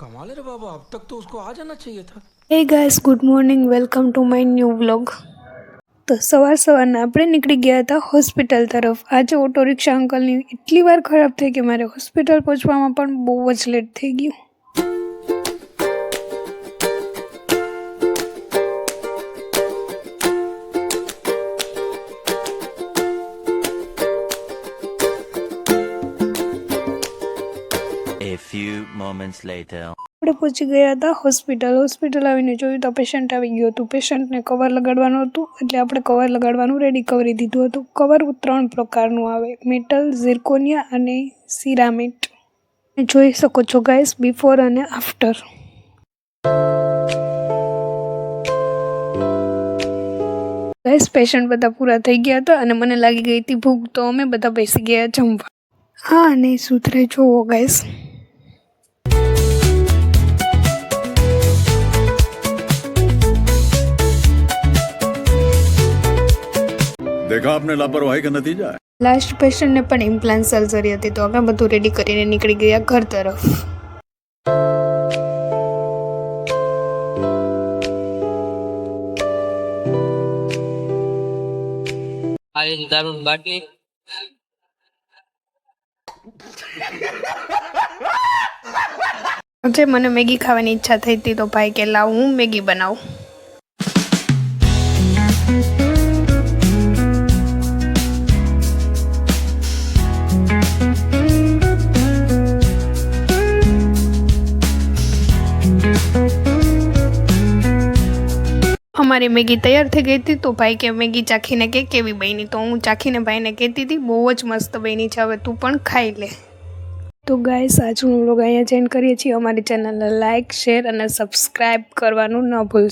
कमाल है रे बाबा, अब तक तो उसको आ जाना चाहिए था। Hey guys, good morning, welcome to my new vlog. તો સવારના આપણે નીકળી ગયા હતા હોસ્પિટલ તરફ। આજે ઓટો રિક્ષા અંકલની એટલી વાર ખરાબ થઈ કે મારે હોસ્પિટલ પહોંચવામાં પણ બહુ જ લેટ થઈ ગયું। A few moments later. આપણે પહોંચી ગયા હતા હોસ્પિટલ આવીને જોયું તો પેશન્ટ આવી ગયું હતું। પેશન્ટને કવર લગાડવાનું હતું એટલે આપણે કવર લગાડવાનું રેડી કરી દીધું હતું। કવર 3 પ્રકારનું આવે, મેટલ, ઝિર્કોનિયા અને સિરામિટ। જોઈ શકો છો ગાઈસ, બિફોર અને આફ્ટર। ગાઈસ, પેશન્ટ બધા પૂરા થઈ ગયા હતા અને મને લાગી ગઈ હતી ભૂખ, તો અમે બધા બેસી ગયા જમવા। હા, અને સુધરે જોવો ગાઈસ। देखा आपने लापरवाही का नतीजा है। લાસ્ટ પેશન્ટને પણ ઇમ્પ્લાન્ટ સર્જરી હતી, તો અમે બધું રેડી કરીને નીકળી ગયા ઘર તરફ। દારૂ બાકી આજે મને મેગી ખાવાની ઈચ્છા થઈ હતી, તો ભાઈ કે લાવ હું મેગી બનાવું। અમારી મેગી તૈયાર થઈ ગઈ હતી, તો ભાઈ કે મેગી ચાખીને કે કેવી બની, તો હું ચાખીને ભાઈને કહેતી હતી બહુ જ મસ્ત બની છે, હવે તું પણ ખાઈ લે। તો ગાઈસ, આજનો વ્લોગ અહીંયા એન્ડ કરીએ છીએ। અમારી ચેનલને લાઇક, શેર અને સબસ્ક્રાઈબ કરવાનું ન ભૂલશો।